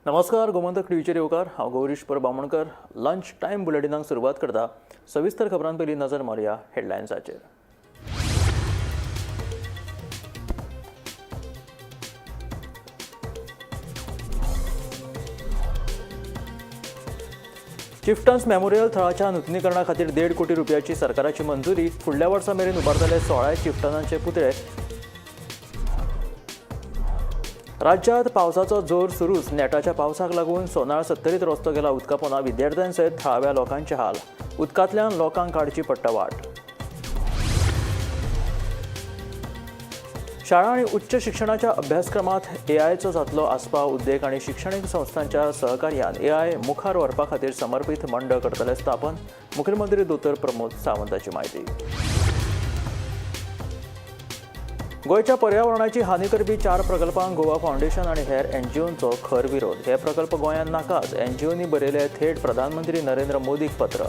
नमस्कार, गोमंतक टीव्हीचेर येवकार. हांव गौरीश परबामणकर. लंच टायम बुलेटिनाक सुरवात करता. सविस्तर खबरां पयलीं नजर मारया हेडलायन्साचेर. चिफ्टन्स मेमोरियल थळाच्या नूतनीकरणा खातीर 1.5 कोटी रुपयाची सरकाराची मंजुरी. फुडल्या वर्सा मेरेन उबारतले 16 चिफ्टनांचे पुतळे. राज्यात पावसाचो जोर सुरूच. नेटाच्या पावसाक लागून सोनाळ 70 रस्तो गेला उदकापोना. विद्यार्थ्यांसयत थळाव्या लोकांचे हाल. उदकांतल्यान लोकांक काडची पडटा वाट. शाळा आनी उच्च शिक्षणाच्या अभ्यासक्रमांत एआयचो जातलो आस्पाव. उद्देग आनी शिक्षणीक संस्थांच्या सहकार्यान एआय मुखार व्हरपा खातीर समर्पीत मंडळ करतले स्थापन. मुखेलमंत्री दोतोर प्रमोद सावंताची माहिती. गोंयच्या पर्यावरणाची हानी करपी 4 प्रकल्पांक गोवा फावंडेशन आनी हेर एनजीओंचो खर विरोध. हे प्रकल्प गोंयांत नाकाच. एनजीओंनी बरयले थेट प्रधानमंत्री नरेंद्र मोदीक पत्र.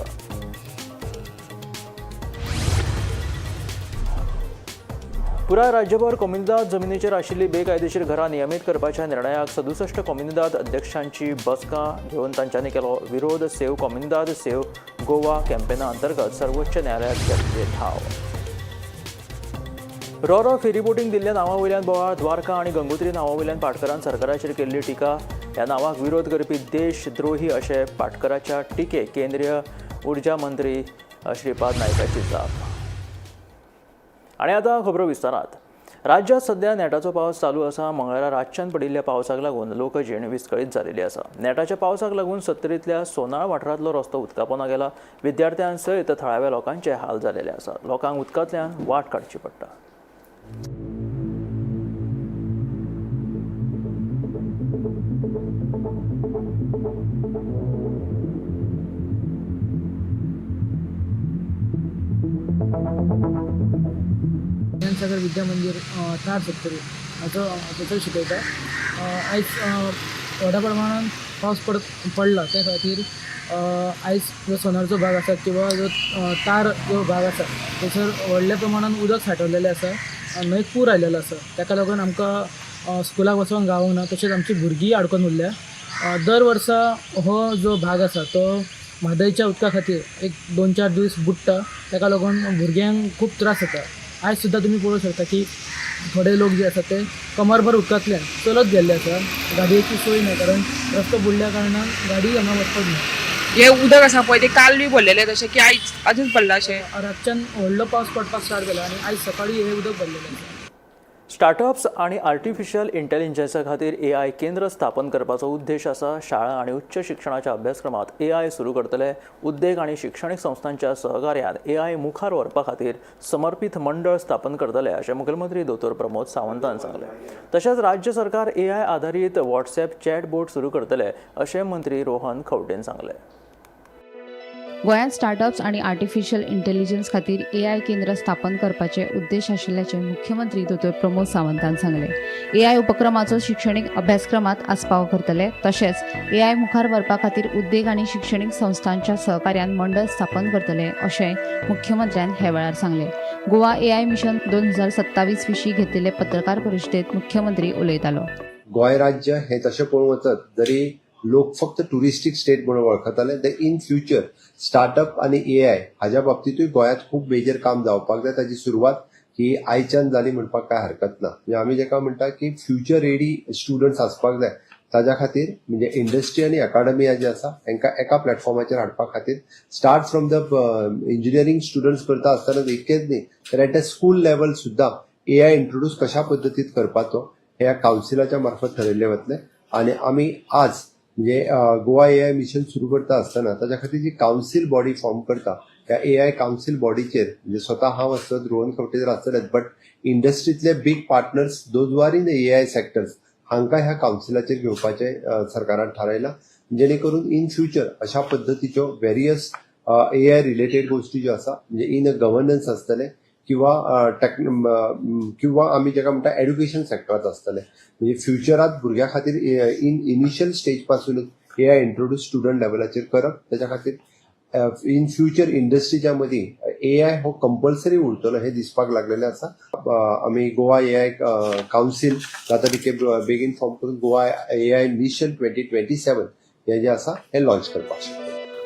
पुराय राज्यभर कोमुनिदाद जमनीचेर आशिल्ली बेकायदेशीर घरां नियमीत करपाच्या निर्णयाक 67 कोमुनिदाद अध्यक्षांची बसका घेवन तांच्यांनी केलो विरोध. सेव्ह कोमुनिदाद सेव्ह गोवा कॅम्पेना अंतर्गत सर्वोच्च न्यायालयात घेतले धाव. रो फेरीबोटींक दिल्ल्या नांवा वयल्यान बोवाळ. द्वारका आनी गंगोत्री नांवा वयल्यान पाटकरान सरकाराचेर केल्ली टिका. ह्या नांवाक विरोध करपी देशद्रोही अशे पाटकराच्या टिकेक केंद्रीय उर्जा मंत्री श्रीपाद नायकाची जाप. आनी आतां खबरो विस्तारांत. राज्यांत सध्या नेटाचो पावस चालू आसा. मंगळारा रातच्यान पडिल्ल्या पावसाक लागून लोकजीण विस्कळीत जाल्ली आसा. नेटाच्या पावसाक लागून 70तल्या सोनाळ वाठारांतलो रस्तो उदकापोना गेला. विद्यार्थ्यांसयत थळाव्या लोकांचे हाल जाल्ले आसा. लोकांक उदकांतल्यान वाट काडची पडटा. सागर विद्या मंदिर 470 हाचो शिकयता. आयज व्हडा प्रमाणात पावस पडला त्या खातीर आयज जो सोनारचो भाग आसा किंवा जो तार जो भाग आसा थंयसर व्हडल्या प्रमाणात उदक साठवलेलें आसा. न्हंयक पूर आयलेलो आसा. ताका लागून आमकां स्कुलाक वचोंक गावोंक ना. तशेंच आमची भुरगीं आडकोन उरल्या. दर वर्सा हो जो भाग आसा तो म्हादयच्या उदका खातीर एक 2-4 दीस बुडटा. ताका लागून भुरग्यांक खूब त्रास जाता. आयज सुद्दां तुमी पळोवंक शकता की थोडे लोक जे आसा ते कमरभर उदकांतल्यान चलत गेल्ले आसा. गाडयेची सोय ना कारण रस्तो बुडल्या कारणान गाडी हांगा वचपाक ना. हे उदक आसा पळय ते काल बी भरलेले तशें की आयज आजूच पडला अशें. रातच्यान व्हडलो पावस पडपाक स्टार्ट जाला आनी आयज सकाळी हे उदक भरलेलें आसा. स्टार्टअप्स आणि आर्टिफिशियल इंटेलिजन्सा खातीर एआय केंद्र स्थापन करपाचो उद्देश आसा. शाळा आणि उच्च शिक्षणाच्या अभ्यासक्रमात एआय सुरू करतले. उद्देग आणि शैक्षणिक संस्थांच्या सहकार्यान एआय मुखार व्हरपा खातीर समर्पीत मंडळ स्थापन करतले अशें मुखेलमंत्री दोतोर प्रमोद सावंतान सांगलें. तशेंच राज्य सरकार एआय आधारीत व्हॉट्सॲप चॅट बोट सुरू करतले अशें मंत्री रोहन खंवटेन सांगलें. गोंयांत स्टार्टअप्स आनी आर्टिफिशियल इंटेलिजन्स खातीर एआय केंद्र स्थापन करपाचे उद्देश आशिल्ल्याचे मुख्यमंत्री दोतोर प्रमोद सावंतान सांगले. एआय उपक्रमाचो शिक्षणीक अभ्यासक्रमात आस्पाव करतले. तशेंच एआय मुखार व्हरपा खातीर उद्देग आनी शिक्षणीक संस्थांच्या सहकार्यान मंडळ स्थापन करतले अशें मुख्यमंत्र्यान हे वेळार सांगले. गोवा एआय मिशन 2027 विशीं घेतिल्ले पत्रकार परिशदेंत मुख्यमंत्री उलयतालो. गोंय राज्य हे तशें पळोवंक वचत जरी लोक फक्त टुरिस्टीक स्टेट म्हणून वळखताले ते इन फ्युचर स्टार्टअप आणि एआय हाच्या बाबतीतूय गोंयांत खूब मेजर काम जावपाक जाय. ताची सुरवात ही आयच्यान जाली म्हणपाक काय हरकत ना. म्हणजे आमी जेका म्हणटा की फ्युचर रेडी स्टुडंट्स आसपाक जाय. ताज्या खातीर म्हणजे इंडस्ट्री आनी अकाडमिया जे आसा तांकां एका प्लॅटफॉर्माचेर हाडपा खातीर start from the engineering students करता आसतना इतकेच न्ही तर एट अ स्कूल लेवल सुद्दां एआय इंट्रोड्यूस कशा पद्दतीन करपाचो हे कावन्सिलाच्या मार्फत ठरयल्ले वतले. आनी आमी आज म्हणजे गोवा एआय मिशन सुरू करता आसतना ताच्या खातीर जी कावन्सील बॉडी फॉर्म करता त्या एआय कावन्सील बॉडीचेर म्हणजे स्वता हांव आसत, रोहन खंवटे जर आसतलेच बट इंडस्ट्रीतले big partners those are in the AI sectors हांकां ह्या कावन्सिलाचेर घेवपाचे सरकारान थारायला. जेणे करून इन फ्युचर अशा पद्दतीच्यो वेरियस एआय रिलेटेड गोष्टी ज्यो आसा म्हणजे इन अ गव्हर्नन्स आसतले किंवा आमी जेका म्हणटा एड्युकेशन सेक्टरांत आसतले. म्हणजे फ्युचरांत भुरग्यां खातीर इन इनिशियल स्टेज पासूनच एआय इंट्रोड्यूस स्टुडंट लेवलाचेर करप. त्याच्या खातीर इन फ्युचर इंडस्ट्रीच्या मदीं AI हो कंपल्सरी उरतलो हे दिसपाक लागलेले आसा. आमी गोवा AI कावन्सील जाता तितके बेगीन फॉर्म करून गोवा AI मिशन 2027 हे जे आसा हे लॉन्च करपाक शकता.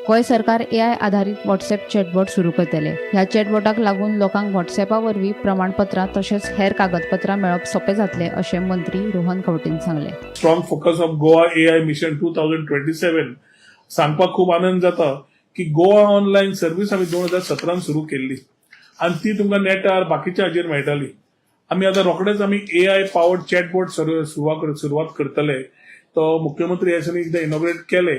गोंय सरकार AI आधारीत व्हॉट्सॲप चॅटबॉट सुरू करतले. ह्या चॅटबॉटाक लागून लोकांक व्हॉट्सॲपा वरवीं प्रमाणपत्रां तशेंच हेर कागदपत्रां मेळप सोपें जातलें अशें मंत्री रोहन खंवटेन सांगलें. Strong focus of Goa AI mission 2027 सांगपाक खूप आनंद जाता की गोवा ऑनलायन सर्व्हिस आमी 2017 सुरू केल्ली आणि ती तुमकां नेटार बाकीच्या हाजेर मेळटाली. आमी आतां रोखडेच आमी AI पावर्ड चॅटबॉट सुरवात करतले. तो मुख्यमंत्री ह्या दिसांनी एकदां इनॉग्रेट केले.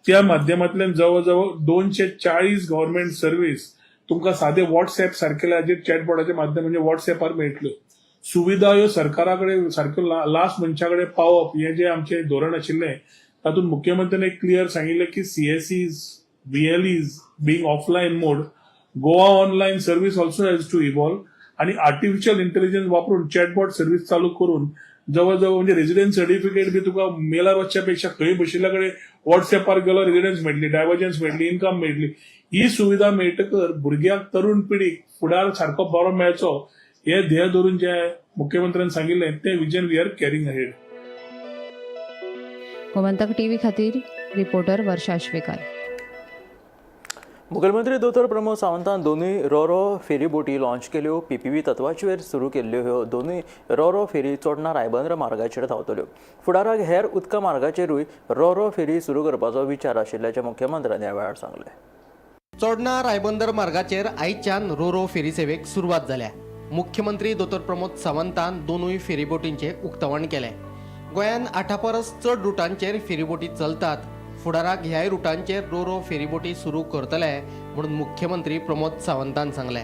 त्या माध्यमांतल्यान जवळ 240 गव्हर्नमेंट सर्व्हिस तुमकां सादे व्हॉट्सॲप सारकेल्या हाजेर चॅटबॉटाच्या माध्यम म्हणजे व्हॉट्सॲपार मेळटल्यो. सुविधा ह्यो सरकारा कडेन सारक्यो लास्ट मनशा कडेन पावप हें जें आमचें धोरण आशिल्लें तातूंत मुख्यमंत्र्यान एक क्लियर सांगिल्लें की CSEs, VLEs being offline mode, Goa online service also has to evolve आणि आर्टिफिशियल इंटेलिजन्स वापरून चॅटबॉट सर्व्हिस चालू करून जवळजवळ म्हणजे रेसिडेंस सर्टिफिकेट बी तुका मेलार वचच्यापेक्षा खंय बशिल्ल्या कडेन व्हॉट्सॲपार गेलो रेसिडेंस मेळटली, डायव्हर्जन्स मेळटली, इन्कम मेळटली. ही सुविधा मेळटकर भुरग्याक तरुण पिढीक फुडार सारको बरो मेळचो हे ध्येय धरून जे मुख्यमंत्र्यान सांगिल्लें ते vision we are carrying ahead. Gomantak TV खातीर रिपोर्टर वर्षा आश्वेकर. मुखेलमंत्री दोतोर प्रमोद सावंतान दोनूय रोरो फेरी बोटी लॉन्च केल्यो. PPP तत्वाचेर सुरू केल्ल्यो ह्यो दोनूय रोरो फेरी चोडणा रायबंदर मार्गाचेर धांवतल्यो. फुडाराक हेर उदका मार्गाचेरूय रोरो फेरी सुरू करपाचो विचार आशिल्ल्याचें मुख्यमंत्र्यांनी ह्या वेळार सांगलें. चोडणा रायबंदर मार्गाचेर आयच्यान रोरो फेरी सेवेक सुरवात जाल्या. मुख्यमंत्री दोतोर प्रमोद सावंतान दोनूय फेरीबोटींचें उक्तावण केलें. गोंयान 8 परस चड रुटांचेर फेरीबोटी चलतात. फुडाराक ह्याय रुटांचेर रोरो फेरीबोटी सुरू करतले म्हणून मुख्यमंत्री प्रमोद सावंतान सांगलें.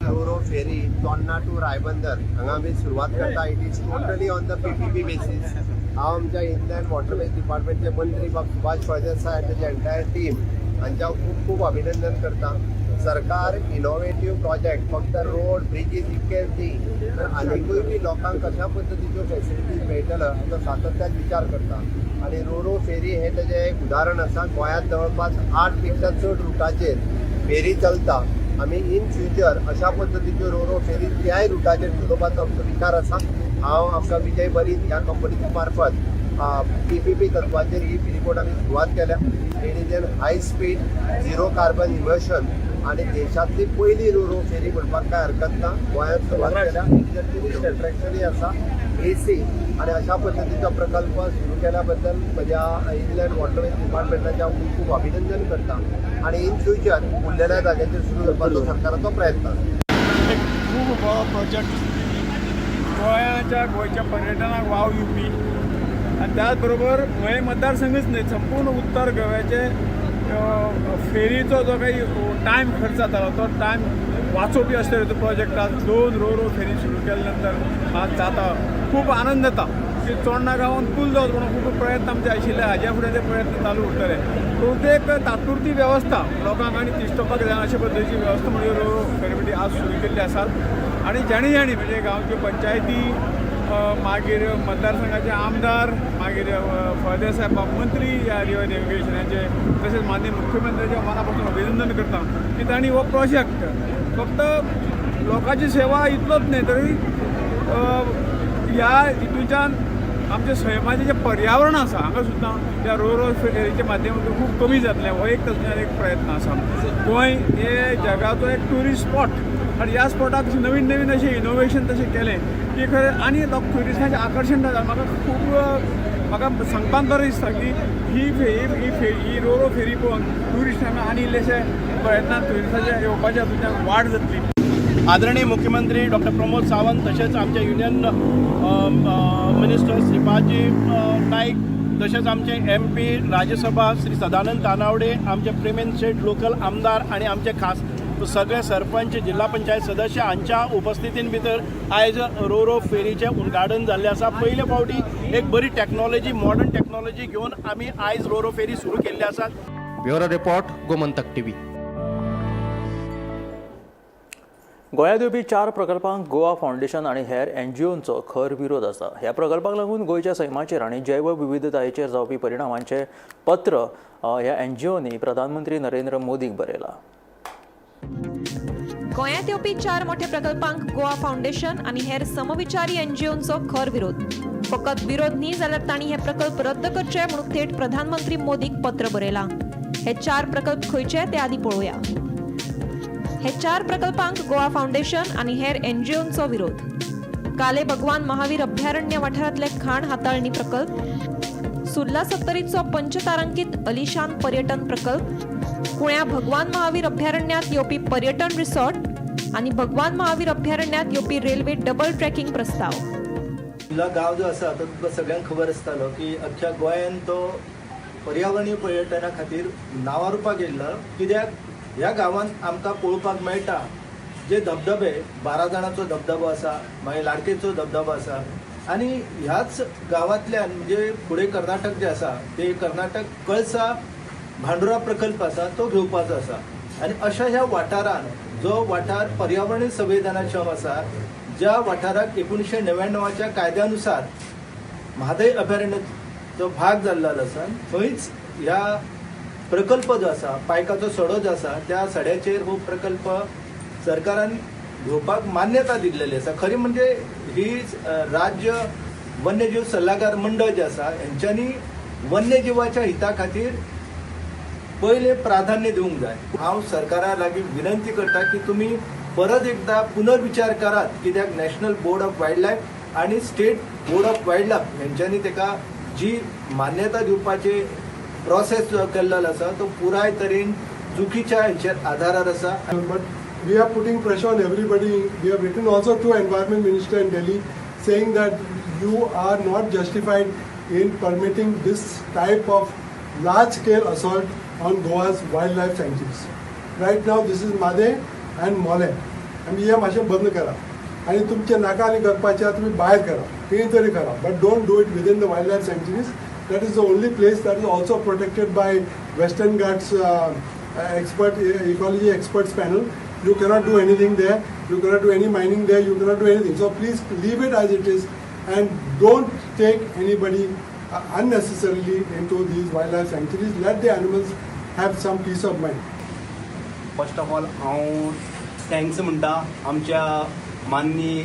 Ro-Ro ferry Chodna to Ribandar हांगा आमी सुरवात करता. It is totally on the PPP basis. हांव आमच्या इंडियन वॉटरवेज डिपार्टमेंटचे मंत्री सुभाष फळदेसाय आनी तेजे एंटायर टीम हांच्या खूब खूब अभिनंदन करता. सरकार इनोवेटिव्ह प्रोजेक्ट फक्त रोड ब्रिजीस इतकेच न्ही तर आनीकूय बी लोकांक कशा पद्दतीच्यो फॅसिलिटीज मेळटल्यो हाचो सातत्यान विचार करता. आणि रोरो फेरी हे तेजें एक उदाहरण आसा. गोंयांत जवळपास 8 पेक्षा चड रुटाचेर फेरी चलता. आमी इन फ्युचर अशा पद्दतीच्यो रोरो फेरी त्याय रुटाचेर चलोवपाचो आमचो विचार आसा. हांव आमकां विजय बरीत ह्या कंपनीच्या मार्फत PPP तत्वाचेर ही फेरीबोट आमी सुरवात केल्या. It is an high speed zero carbon immersion आणि देशातली पहिली रोरो फेरी म्हणपाक काय हरकत ना. गोंयांत सुरवात केल्या. टुरिस्ट अट्रॅक्शनय आसा, AC आणि अशा पद्दतीचो प्रकल्प सुरू केल्या बद्दल म्हज्या इंडियन वॉटरवेज डिपार्टमेंटाच्या खूब खूब अभिनंदन करता. आणि इन फ्युचर उरलेल्या जाग्याचेर सुरू करपाचो सरकाराचो प्रयत्न आसा. खूब बरो प्रोजेक्ट गोंयच्या पर्यटनाक वाव दिवपी आणि त्याचबरोबर गोंय मतदारसंघच न्ही संपूर्ण उत्तर गोव्याचे फेरीचो जो काही टायम खर्च जातालो तो टायम वाचोवपी असलेलो तो प्रोजेक्ट आज 2 रोरो फेरी सुरू केल्या नंतर आज जाता. खूप आनंद जाता की चोडणा गांवांत पूल जावचो म्हणून खूब प्रयत्न आमचे आशिल्ले. हाज्या फुडें ते प्रयत्न चालू उरतले. प्रत्येक तात्पुरती वेवस्था लोकांक आनी तिश्टोवपाक जाय अशे पद्दतीची वेवस्था म्हणजे रोरो फेरीबोटी आज सुरू केल्ली आसात. आणि जाणी म्हणजे गांवच्यो पंचायती मागीर मतदारसंघाचे आमदार मागीर फळदेसाय मंत्री ह्या रिवर नेव्हिगेशनाचे तशेंच माननीय मुख्यमंत्र्याचे मनापासून अभिनंदन करता की तांणी हो प्रोजेक्ट फक्त लोकांची सेवा इतलोच न्ही तरी ह्या हितूच्यान आमचे सैमाचें जें पर्यावरण आसा हांगा सुद्दां ह्या रोरो फेरीच्या माध्यमांतून खूब कमी जातलें हो एक तातूंतल्यान एक प्रयत्न आसा. गोंय हे जगाचो एक ट्युरिस्ट स्पॉट आणि ह्या स्पॉटाक नवीन नवीन अशें इनोवेशन तशें केलें की खरें आनी लोक ट्युरिस्टांचें आकर्शण जाता. म्हाका सांगपाक बरें दिसता की ही रोरो फेरी पळोवन ट्युरिस्टांक आनी इल्लेशे प्रयत्नांत ट्युरिस्टांचे येवपाचे हातूंतल्यान वाड जातली. आदरणीय मुख्यमंत्री डॉक्टर प्रमोद सावंत तसेच आमचे युनियन मिनिस्टर श्रीपादजी नाईक तसेच आमचे MP राज्यसभा श्री सदानंद तानावडे आमचे प्रेमेंद्र शेठ लोकल आमदार आणि आमचे खास सगळे सरपंच जिल्हा पंचायत सदस्य हांच्या उपस्थितीन भितर आयज रोरो फेरीचे उद्घाटन जाल्लें आसा. पयले फावटी एक बरी टेक्नॉलॉजी मॉडर्न टेक्नॉलॉजी घेवन आमी आयज रोरो फेरी सुरू केल्ली आसात. Bureau report Gomantak TV. गोंयांत येवपी 4 प्रकल्पांक गोवा फाउंडेशन आनी हेर NGOंचो खर विरोध आसा. ह्या प्रकल्पाक लागून गोंयच्या सैमाचेर आनी जैवविविधतायेचेर जावपी परिणामांचें पत्र ह्या NGOंनी प्रधानमंत्री नरेंद्र मोदीक बरयलां. गोंयांत येवपी 4 मोठ्या प्रकल्पांक गोवा फाउंडेशन आनी हेर समविचारी NGOंचो खर विरोध. फकत विरोध न्ही जाल्यार तांणी हे प्रकल्प रद्द करचे म्हणून थेट प्रधानमंत्री मोदीक पत्र बरयलां. हे 4 प्रकल्प खंयचे ते आदी पळोवया. हे 4 प्रकल्पांक गोवा फाउंडेशन आनी हेर NGOंचो विरोध. काले भगवान महावीर अभयारण्य वाठारांतले खाण हाताळणी प्रकल्प, सुर्ला सत्तरीचो पंचतारांकीत अलिशान पर्यटन प्रकल्प, कुळ्या भगवान महावीर अभयारण्यांत येवपी पर्यटन रिसॉर्ट आनी भगवान महावीर अभयारण्यांत येवपी रेल्वे डबल ट्रॅकिंग प्रस्ताव. तुला गांव जो आसा तो तुका सगळ्यांक खबर आसतलो की अख्ख्या गोंयांत तो पर्यावरणीय पर्यटना खातीर नांवां रुपाक येयल्लो. कित्याक ह्या गांवांत आमकां पळोवपाक मेळटा जे धबधबे 12 जाणांचो धबधबो आसा, मागीर लाडकेचो धबधबो आसा आनी ह्याच गांवांतल्यान म्हणजे फुडें कर्नाटक जे आसा ते कर्नाटक कळसा भांडुरा प्रकल्प आसा तो घेवपाचो आसा. आनी अशा ह्या वाठारांत जो वाठार पर्यावरणीय संवेदनाक्षम आसा, ज्या वाठाराक 1999च्या कायद्यानुसार म्हादय अभयारण्याचो भाग जाल्लो आसा, थंयच ह्या प्रकल्प जो आसा, पायकाचो सडो जो आसा, त्या सड्याचेर हो प्रकल्प सरकारान घेवपाक मान्यता दिल्लेली आसा. खरी म्हणजे ही राज्य वन्यजीव सल्लागार मंडळ जे आसा हेंच्यांनी वन्यजीवाच्या हिता खातीर पयले प्राधान्य दिवंक जाय. हांव सरकारा लागीं विनंती करता की तुमी परत एकदा पुनर्विचार करात, कित्याक national board of wild life आनी state board of wild life हेंच्यांनी ताका जी मान्यता दिवपाचे प्रोसेस जो केल्लो आसा तो पुराय तरेन चुकीच्या हेचेर आधारार आसा. But we are putting pressure on everybody. We have written also to Environment Minister in Delhi saying that you are not justified in permitting this type of large-scale assault on Goa's wildlife sanctuaries. Right now this is Madhe and Mole. आमी हे मातशें बंद करा आनी तुमचे नाका आनी करपाचे तुमी भायर करा, खंय तरी करा, but don't do it within the wild life sanctuaries. That is the only place that is also protected by Western Ghats ecology experts panel. You cannot do anything there. You cannot do any mining there. You cannot do anything. So please leave it as it is and don't take anybody unnecessarily into these wildlife sanctuaries. Let the animals have some peace of mind. First of all हांव thanks म्हणटा आमच्या माननीय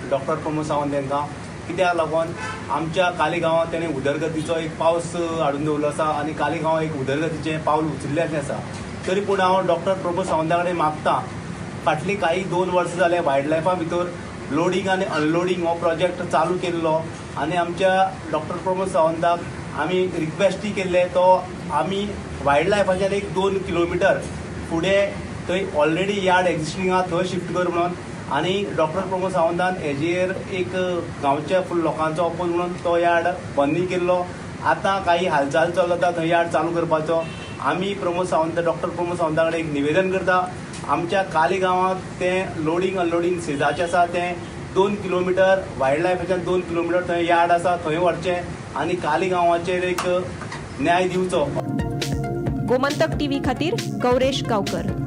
doctor Pramod Sawant यांका, कित्याक लागून आमच्या काली गांवांत तेणें उदरगतीचो एक पावस हाडून दवरलो आसा आनी काली गांव एक उदरगतीचें पावल उचलिल्लें आसा. तरी पूण हांव डॉक्टर प्रमोद सावंता कडेन मागतां, फाटलीं काही 2 वर्सां जाले वायल्ड लायफा भितर लोडिंग आनी अनलोडिंग हो प्रोजेक्ट चालू केल्लो आनी आमच्या डॉक्टर प्रमोद सावंताक आमी रिक्वेस्टी केल्ले तो आमी वायल्ड लायफाच्यान एक 2 किलोमिटर फुडें थंय ऑलरेडी यार्ड एक्जिस्टींग आहा थंय शिफ्ट कर म्हणून. आनी डॉक्टर प्रमोद सावंतान हेजेर एक गांवच्या फुल लोकांचो ओपोज म्हणून तो यार्ड बंदी केल्लो. आतां काही हालचाल चलता आसा थंय यार्ड चालू करपाचो. आमी प्रमोद सावंत डॉक्टर प्रमोद सावंता कडेन एक निवेदन करता, आमच्या काली गांवांत तें लोडिंग अनलोडिंग सेजाचें आसा तें 2 किलोमिटर वायल्ड लायफाच्यान 2 किलोमिटर थंय यार्ड आसा थंय व्हरचें आनी काली गांवाचेर एक न्याय दिवचो. गोमंतक टीव्ही खातीर गौरेश गांवकर.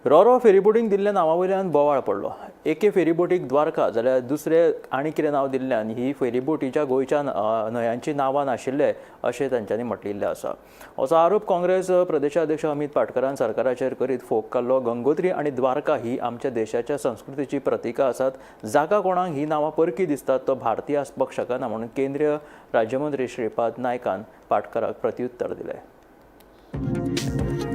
रोरो फेरीबोटींक दिल्ल्या नांवावयल्यान बोवाळ पडलो. एके फेरीबोटीक द्वारका जाल्यार दुसरे आनी कितें नांव दिल्ल्यान ही फेरीबोटीच्या गोंयच्या न्हंयांची नांवां नाशिल्ले अशें तांच्यांनी म्हटलेलें आसा. असो आरोप काँग्रेस प्रदेशाध्यक्ष अमित पाटकरान सरकाराचेर करीत फोग काडलो. गंगोत्री आनी द्वारका ही आमच्या देशाच्या संस्कृतीची प्रतीकां आसात. जाका कोणाक ही नांवां परकी दिसतात तो भारतीय आसपाक शकना म्हणून केंद्रीय राज्यमंत्री श्रीपाद नायकान पाटकराक प्रत्युत्तर दिलें.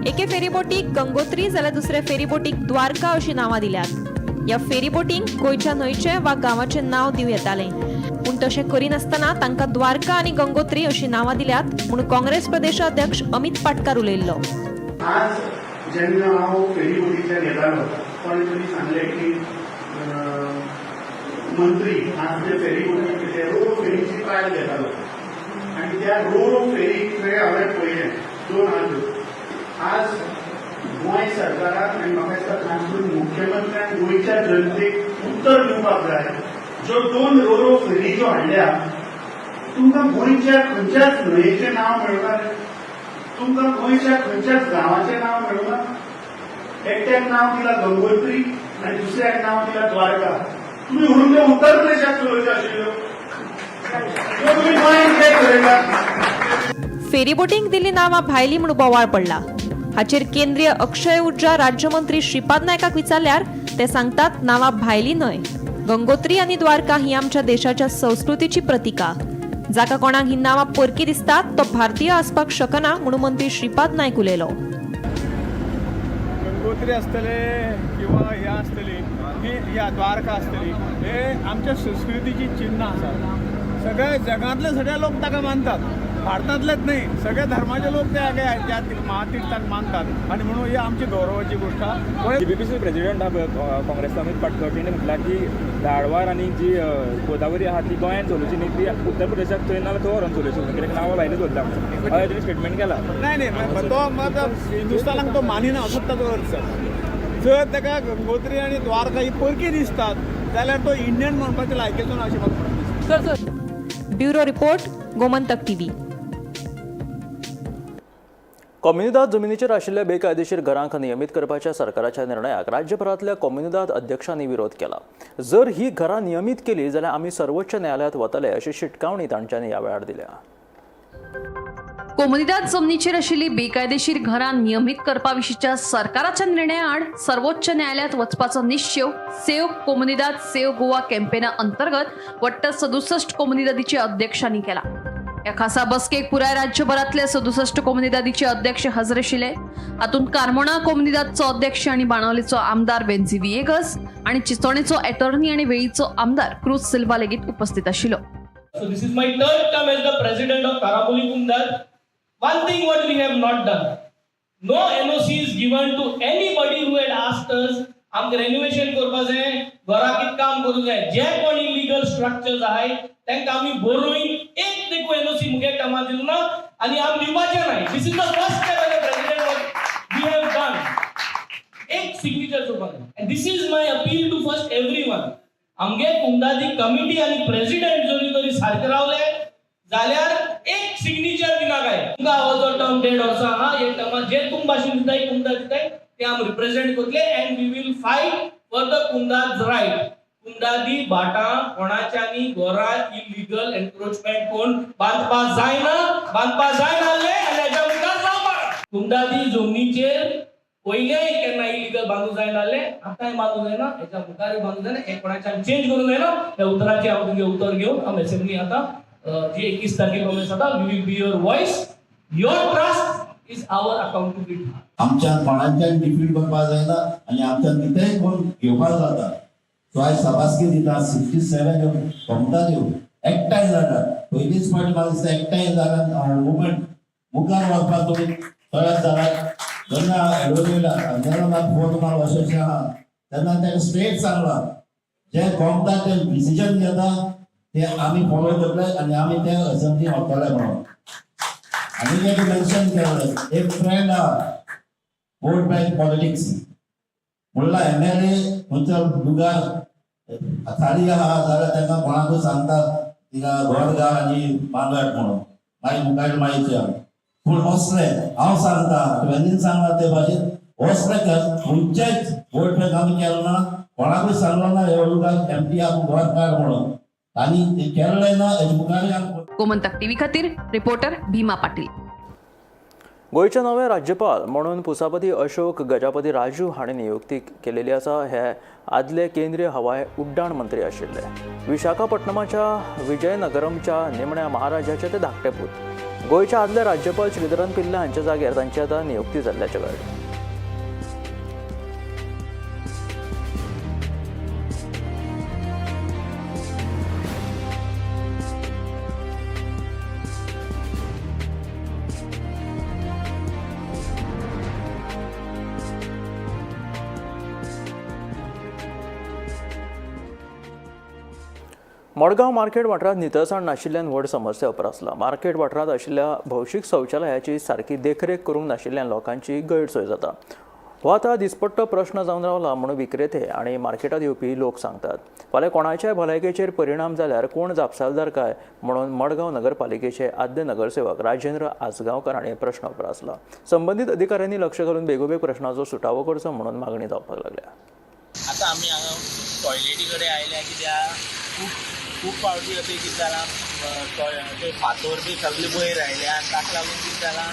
एके फेरीबोटीक गंगोत्री जाल्यार दुसऱ्या फेरीबोटीक द्वारका अशी नांवां दिल्यात. ह्या फेरीबोटींक गोंयच्या न्हंयचें वा गांवाचें नांव दिवं येतालें, पूण तशें करिनासतना तांकां द्वारका आनी गंगोत्री अशी नांवां दिल्यात म्हणून काँग्रेस प्रदेशाध्यक्ष अमित पाटकार उलयल्लो. आज जेन्ना हांव फेरीबोटींतल्यान येतालो कोणें तरी सांगलें की मंत्री आज जे फेरीबोटी रो फेरीची ट्रायल घेतालो आनी त्या रो फेरीक हांवें पळयलें 2 आज गोंय सरकाराक आनी म्हाका दिसता खास करून मुख्यमंत्र्यान गोंयच्या जनतेक उत्तर दिवपाक जाय. ज्यो 2 रो फेरी ज्यो हाडल्या तुमकां गोंयच्या खंयच्याच न्हंयेचें नांव मेळना. तुमकां गोंयच्या खंयच्याच गांवाचें नांव मेळुना. एकट्याक नांव दिला गंगोत्री आनी दुसऱ्याक नांव दिला द्वारका. तुम्ही म्हणून ते उत्तर प्रदेशात चलोवच्यो आशिल्ल्यो, तुम्ही गोंयांत कित्याक चलयता? फेरी बोटींक दिल्ली नांवां भायली म्हूण बोवाळ पडला. हाचेर केंद्रीय अक्षय उर्जा राज्यमंत्री श्रीपाद नायकाक विचारल्यार ते सांगतात नांवां भायली न्हय, गंगोत्री आनी द्वारका ही आमच्या देशाच्या संस्कृतीची प्रतीका. जाका कोणाक ही नांवां परकी दिसतात तो भारतीय आसपाक शकना म्हणून मंत्री श्रीपाद नायक उलयलो. गंगोत्री आसतले किंवा हे आसतली ही या द्वारका आसतली, हे आमच्या संस्कृतीची चिन्ह आसात. सगळे जगातले सगळे लोक ताका मानतात, भारतांतलेच नाही, सगळे धर्माचे लोक त्या महातीर्थाक मानतात आणि म्हणून ही आमची गौरवाची गोष्ट आहे. बीबीसी प्रेसिडेंट काँग्रेस अमित पाटकर तेणें म्हटलां की दाळवार आनी जी गोदावरी आहा ती गोंयांत चलोवची न्ही, ती उत्तर प्रदेशात थंय ना थंय व्हरून चलोवची, कित्याक नांवां भायली दवरला म्हणून हय तेणी स्टेटमेंट केला. नाही तो मग हिंदुस्थानाक तो मानिना असो ताचो अर्थ. जर ताका गंगोत्री आनी द्वारका ही परकी दिसतात जाल्यार तो इंडियन म्हणपाच्या लायकेचो ना अशें म्हाका दिसता. Bureau report, Gomantak TV. कम्युनिदाद जमिनीचेर आशिल्ल्या बेकायदेशीर घरांक नियमीत करपाच्या सरकाराच्या निर्णयाक राज्यभरांतल्या कम्युनिदाद अध्यक्षांनी विरोध केला. जर ही घरां नियमीत केली जाल्यार आमी सर्वोच्च न्यायालयात वतले अशी शिटकावणी तांच्यांनी ह्या वेळार दिल्या. कोमुनिदाद जमनीचेर आशिल्ली बेकायदेशीर घरां नियमीत करपा विशींच्या सरकाराच्या निर्णया आड सर्वोच्च न्यायालयात वचपाचो निश्चय सेव कोमुनिदाद सेव गोवा कॅम्पेना अंतर्गत वट्ट 67 कोमुनिदादीचे अध्यक्षांनी केला. ह्या खासा बसकेक पुराय राज्यभरांतले 67 कोमुनिदादीचे अध्यक्ष हजर आशिल्ले. हातूंत कारमोणा कोमुनिदादचो अध्यक्ष आनी बाणावलेचो आमदार बेन्झी विएगस आनी चिंचोणेचो एटॉर्नी आनी वेळीचो आमदार क्रूज सिल्वा लेगीत उपस्थित आशिल्लो. So this is my third term as the president of Karabuli Kundad. One thing what we have not done, no NOC is given to anybody who had asked us आमकां renovation करपा जाय, घराकीत काम करूं जाय, जे कोण इलिगल स्ट्रक्चर्स आहाय तांकां आमी बरोवन एक देखो NOC मुगे टर्मा दिलो ना आनी आमी दिवपाचे नाय. This is the first step as a president what we have done. एक सिग्नेचर करपाक and this is my appeal to first everyone. आमगे कुंदादी कमिटी आनी प्रेसिडेंट जरी तरी सारके रावले जाल्यार एक सिग्नेचर दिना काय. तुमकां हो जो टर्म 1.5 वर्सां आहा हे टर्मात जे तुम भाशेन दिताय कुंदा दिताय ते आमी रिप्रेझेंट करतले and we will fight for the कुंदाज राईट. कुंदादी भाटां कोणाच्यानी घरां इलिगल एन्क्रोचमेंट कोण बांदपा जायना जाल्ले आनी हेच्या मुखार जावपाक. कुंदादी जमनीचेर पयलेय केन्ना इलिगल बांदूं जाय नासले, आतांय बांदूं जायना, हेच्या मुखारय बांदूं जायना, एक कोणाच्यान चेंज करूं जायना. त्या उतराचेर हांव तुमगे उतर घेवन आमी असेंब्ली आतां जी 21 तारखेक प्रॉमिस जाता we will be your voice. Your trust is our accountability. आमच्या कोणाच्यान डिफीट करपाक जायना आनी आमच्यान कितेंय कोण घेवपाक जाता. सो आयज सभासकी दिता 67 कोमुनिदाद्यो एकठांय जातात. पयलीच फावटी म्हाका दिसता एकठांय जाल्यार मुवमेंट मुखार वचपाक तुमी तयार जाल्यात. जेन्ना एडवोकेट जेन्ना म्हाका फोन मारून अशें आहा तेन्ना ताका स्ट्रेट सांगलां जे कोमतात ते डिसिजन घेता ते आमी फॉलो करतले आनी आमी ते असेंब्ली वतले म्हणून. आनी एक मेन्शन केलें एक फ्रेंड आहा वोट बँक पॉलिटिक्स म्हणल्यार MLA खंयच्या लुगार थारी आहा जाल्यार तांकां कोणाकूय सांगता तिका घर घाल आनी मागट म्हणून मागीर मुखार मागीर पूण असले हांव सांगता ट्रेनीन सांगला ते भाशेन असले खंयचेच वोट बँक आमी केलो ना, कोणाकूय सांगलो ना ह्या लुगार MP आपूण घर काड म्हणून आनी ते केल्ले ना हेजे मुखार. गोमंतक टीव्ही खातीर रिपोर्टर भीमा पाटील. गोंयचे नवे राज्यपाल म्हणून पुसापती अशोक गजापती राजू हांणी नियुक्ती केलेली आसा. हे आदले केंद्रीय हवाय उड्डाण मंत्री आशिल्ले. विशाखापट्टणमाच्या विजयनगरमच्या निमण्या महाराजाचे ते धाकटे पूत. गोंयचे आदले राज्यपाल श्रीधरन पिल्ले हांच्या जाग्यार तांची आतां नियुक्ती जाल्ल्याचे कळ्ळें. मडगांव मार्केट वाठारांत नितळसाण नाशिल्ल्यान व्हड समस्या उप्रासला. मार्केट वाठारांत आशिल्ल्या भौशीक शौचालयाची सारकी देखरेख करूंक नाशिल्ल्यान लोकांची गैरसोय जाता. हो आतां दिसपट्टो प्रश्न जावन रावला म्हणून विक्रेते आनी मार्केटांत येवपी लोक सांगतात. फाल्यां कोणाच्याय भलायकेचेर परिणाम जाल्यार कोण जापसालदार काय म्हणून मडगांव नगरपालिकेचे आद्य नगरसेवक राजेंद्र आसगांवकार हांणी प्रश्न उपरासला. संबंदीत अधिकाऱ्यांनी लक्ष घालून बेगोबेग प्रश्नाचो सुटावो करचो म्हणून मागणी जावपाक लागल्या. आतां आमी हांगा टॉयलेटी कडेन आयल्या कित्याक खूब फावटी अशें कितें जालां ते फातर बी सगळे वयर आयल्या आनी ताका लागून कितें जालां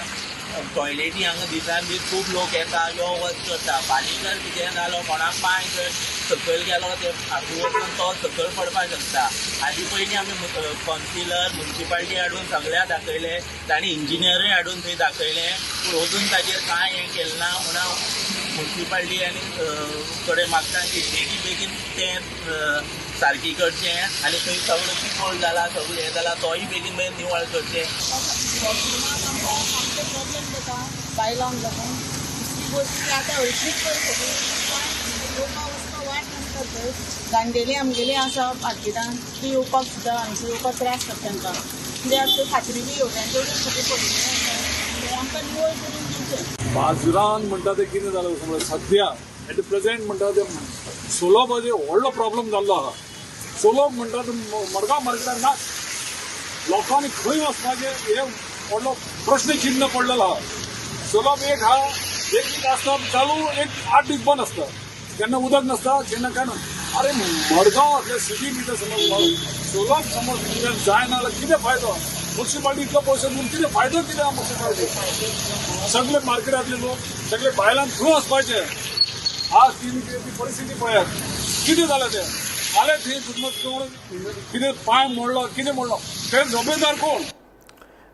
टॉयलेटी हांगा दिसान दीस खूब लोक येता यो वच करता. फालीं जर कितें जालो कोणाक पांय जर सकयल गेलो ते फाटू वचून तो सकयल पडपाक शकता. हाजी पयलीं आमी कावन्सिलर म्युन्सिपाल्टी हाडून सगळ्याक दाखयलें, तांणी इंजिनियरूय हाडून थंय दाखयलें, पूण अजून ताजेर कांय हें केलें ना. म्हणून हांव म्युन्सिपाल्टी आनी कडेन मागता की बेगीन तें सारकी करचें आनी थंय सगळो चिकोल जाला सगळें हें जाला तोय बेगीन निवळ करचें. प्रॉब्लेम जाता बायलांक लागून. दुसरी गोष्ट आतां हळशीक येवपा वचपा वाट नासता थंय. जाणटेली आमगेली आसा मार्केटान ती येवपाक सुद्दां हांगसर येवपाक त्रास जाता तांकां. कित्याक त्यो फातरी बी येवट्यांच्यो सगळें पडिल्लें आमकां निवळ करून दिवचें. बाजरान म्हणटा तें कितें जालें समज सद्या एट द प्रेजेंट म्हणटा तें सोलोबाचेर व्हडलो प्रॉब्लेम जाल्लो आहा. सोलोब म्हणटा तें मडगांव मार्केटान ना. लोकांनी खंय वचपाचें हे व्हडलो प्रश्न चिन्ह पडलेलो आहा. सोलोब एक दीस आसता चालू, एक 8 दीस बंद आसता. केन्ना उदक नासता, केन्ना काय ना. अरे मडगांव असल्या सिटी भितर समज सोलोब समज कितें जायना जाल्यार कितें फायदो? म्युन्सिपाल्टी इतलो पयशे दिवन कितें फायदो कितें आहा म्युन्सिपाल्टी? सगळे मार्केटांतले लोक सगळे बायलांक खंय वचपाचें? आज ती परिस्थिती पळयात कितें जालें तें. फाल्यां थंय कितें पांय मोडलो कितें मोडलो ते जबाबदार कोण?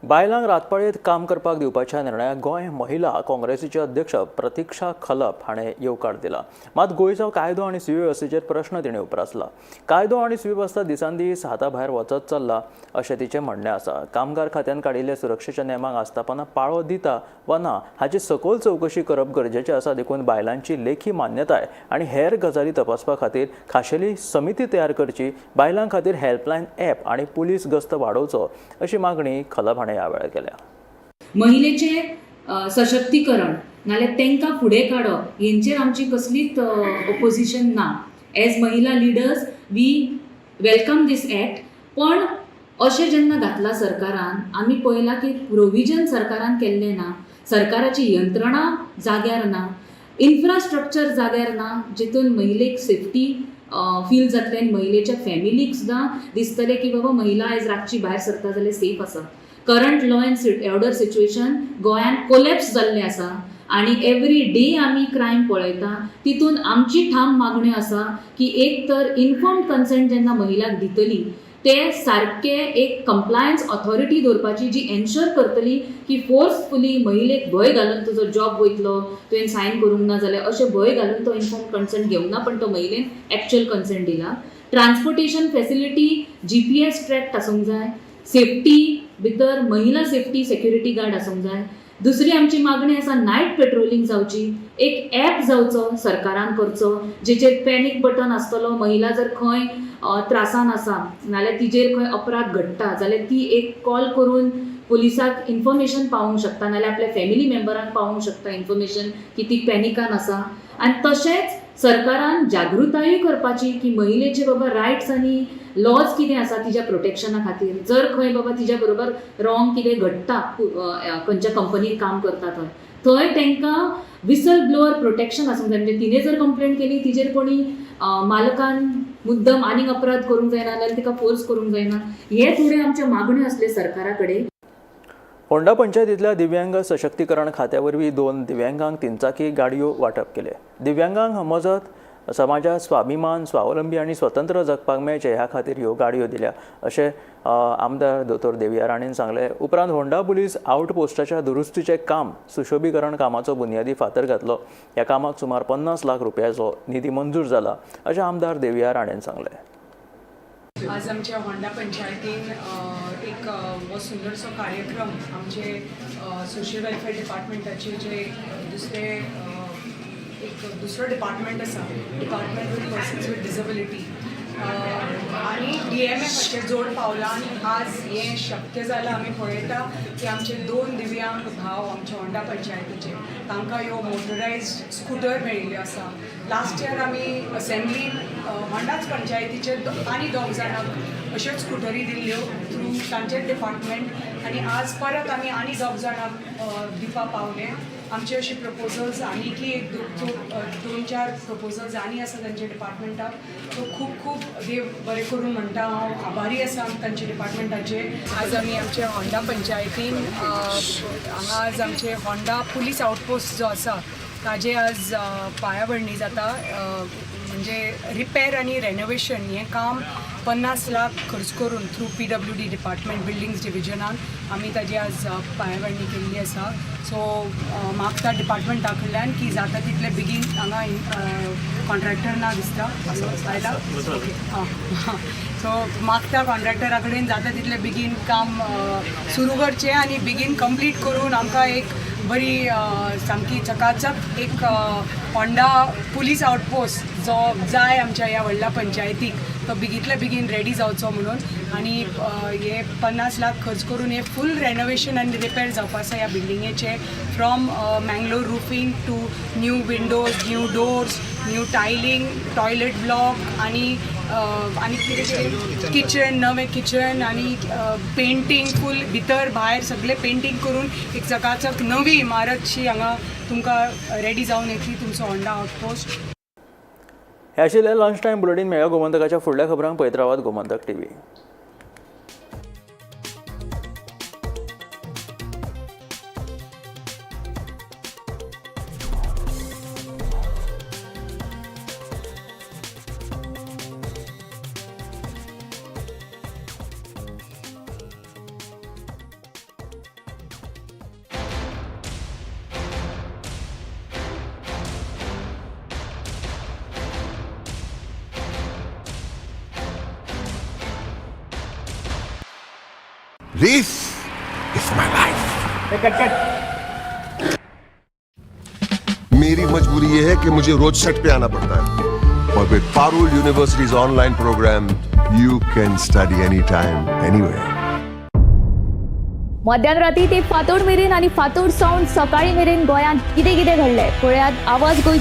बायलांक रातपाळयेंत काम करपाक दिवपाच्या निर्णयाक गोंय महिला काँग्रेसीचे अध्यक्ष प्रतीक्षा खलप हाणें येवकार दिला. मात गोंयचो कायदो आनी सुवेवस्थेचेर प्रश्न तिणें उपरासला. कायदो आनी सुवेवस्था दिसान दीस हाता भायर वचत चल्ला अशें तिचें म्हणणें आसा. कामगार खात्यान काडिल्ल्या सुरक्षेच्या नेमांक आसताना पाळो दिता वा ना हाची सखोल चवकशी करप गरजेचें आसा. देखून बायलांची लेखी मान्यताय आनी हेर गजाली तपासपा खातीर खाशेली समिती तयार करची, बायलां खातीर हेल्पलायन ॲप आनी पुलीस गस्त वाडोवचो अशी मागणी खलप हाणें ह्या वेळार केल्या. महिलेचे सशक्तीकरण नाल्यार तांकां फुडें काडप हेंचेर आमची कसलीच ऑपोजिशन ना. एज महिला leaders we welcome this act. पण अशें जेन्ना घातला सरकारान, आमी पळयलां की प्रोविजन सरकारान केल्लें ना. सरकाराची यंत्रणा जाग्यार ना, इन्फ्रास्ट्रक्चर जाग्यार ना, जितून महिलेक सेफ्टी फील जातलें आनी महिलेच्या फॅमिलीक सुद्दां दिसतलें की बाबा महिला आयज रातची भायर सरता जाल्यार सेफ आसा. Current law end order situation गोंयान कोलॅप्स जाल्लें आसा आनी एवरी डे आमी क्रायम पळयता. तितून आमची ठाम मागणी आसा की एक तर इन्फॉर्म्ड कन्सेंट जेन्ना महिलाक दितली ते सारके एक कंप्लायन्स ऑथॉरिटी दवरपाची जी एन्श्योर करतली की फोर्सफुली महिलेक भंय घालून तुजो जॉब वयतलो, तुवें सायन करूंक ना जाल्यार अशें भंय घालून तो इन्फॉर्म्ड कन्सेंट घेवंक ना पण तो महिलेन एक्चुअल कन्सेंट दिला. ट्रान्सपोर्टेशन फॅसिलिटी GPS ट्रॅक्ट आसूंक जाय. सेफ्टी भितर महिला सेफ्टी सेक्युरिटी गार्ड आसूंक जाय. दुसरी आमची मागणी आसा नायट पेट्रोलिंग जावची. एक ॲप जावचो सरकारान करचो जेचेर पॅनीक बटन आसतलो. महिला जर खंय त्रासान आसा नाल्यार तिजेर खंय अपराध घडटा जाल्यार ती एक कॉल करून पुलिसाक इन्फॉर्मेशन पावोवंक शकता नाल्यार आपल्या फॅमिली मेंबरांक पावोवंक शकता इन्फॉर्मेशन की ती पॅनिकान आसा. आनी तशेंच सरकारान जागृतायूय करपाची की महिलेचे बाबा रायट्स आनी लॉज कितें आसा तिच्या प्रोटेक्शना खातीर. जर खंय बाबा तिच्या बरोबर रॉंग कितें घडटा खंयच्या कंपनीत काम करता थंय तांकां विसल ब्लोअर प्रोटेक्शन आसूंक जाय. म्हणजे तिणें जर कंप्लेंट केली तिजेर कोणी मालकान मुद्दम आनीक अपराध करूंक जायना नाल्यार तिका फोर्स करूंक जायना. हे थोडे आमच्यो मागण्यो आसले सरकारा कडेन. फोंडा पंचायतींतल्या दिव्यांग सशक्तीकरण खात्या वरवीं 2 दिव्यांगांक 3 चाकी गाडयो वांटप केले. दिव्यांगांक मजत समाजात स्वाभिमान, स्वावलंबी आनी स्वतंत्र जगपाक मेळचे ह्या खातीर ह्यो गाडयो दिल्या अशें आमदार दोतोर देवियार हाणीन सांगलें. उपरांत होंडा पुलीस आउटपोस्टाच्या दुरुस्तीचें काम सुशोभीकरण कामाचो बुनयादी फातर घातलो. ह्या कामाक सुमार 50 लाख रुपयाचो निधी मंजूर जाला अशें आमदार देवियार हाणीन सांगलें. आज आमच्या होंडा पंचायतीन एक हो सुंदरसो कार्यक्रम आमचे सोशल वेलफेअर डिपार्टमेंटाचे जे दुसरो डिपार्टमेंट आसा, department with persons with disability, आणि DMFचे जोड पावला आनी आज हें शक्य जालां. आमी पळयता की आमचे 2 दिव्यांग भाव आमच्या होंडा पंचायतीचे तांकां ह्यो मोटरायज्ड स्कूटर मेळिल्ल्यो आसा. लास्ट इयर आमी असेंब्लीन होंडाच पंचायतीचे आनी 2 जाणांक अश्योच स्कुटरी दिल्ल्यो थ्रू तांचेच डिपार्टमेंट आनी आज परत आमी आनी 2 जाणांक दिवपा पावले. आमचे अशी प्रपोजल्स आनी की 2-4 प्रपोजल्स आनी आसा तांच्या डिपार्टमेंटाक. सो खूब देव बरें करून म्हणटा हांव आभारी आसा तांच्या डिपार्टमेंटाचे. आज आमी आमच्या होंडा पंचायतीन हांगा आज आमचे होंडा पुलीस आउटपोस्ट जो आसा ताजे आज पायाभरणी जाता. म्हणजे रिपेर आनी रेनोवेशन हें काम 50 लाख खर्च करून थ्रू PWD डिपार्टमेंट बिल्डिंग्स डिविजनान आमी ताजी आज पायाभरणी केल्ली आसा. सो मागता डिपार्टमेंटा कडल्यान की जाता तितले बेगीन हांगा कॉन्ट्रॅक्टर ना दिसता आयला ओके हां. सो मागता कॉन्ट्रॅक्टरा कडेन जाता तितले बेगीन काम सुरू करचें आनी बेगीन कंप्लीट करून आमकां एक बरी सामकी चकाचक एक होंडा पुलीस आउटपोस्ट जो जाय आमच्या ह्या व्हडल्या पंचायतीक तो बेगींतल्या बेगीन रेडी जावचो म्हणून. आनी हे 50 लाख खर्च करून हे फूल रेनोवेशन आनी रिपेर जावपा आसा ह्या बिल्डिंगेचे. From Mangalore roofing to new windows, new doors, new tiling, toilet block आनी कितें किचन, नवें किचन आनी पेंटींग फूल भितर भायर सगळें पेंटींग करून एक चकाचक नवी इमारतशी हांगा तुमकां रेडी जावन येतली तुमचो होंडा आउटपोस्ट. हे आशिल्ले लंच टायम बुलेटीन. मेळ्या गोमंतकाच्या फुडल्या खबरांक पळयत रावात Gomantak TV. This is my life. मेरी मजबूरी ये है कि मुझे रोज सेट पे आना पड़ता है. और with Parul universities online program you can study any time anywhere. मध्यान राती ते फातोड मेरेन आनी फातोड सावन सकाळी मेरेन गोंयांत कितें कितें घडलें पळयात आवाज गोंयच्या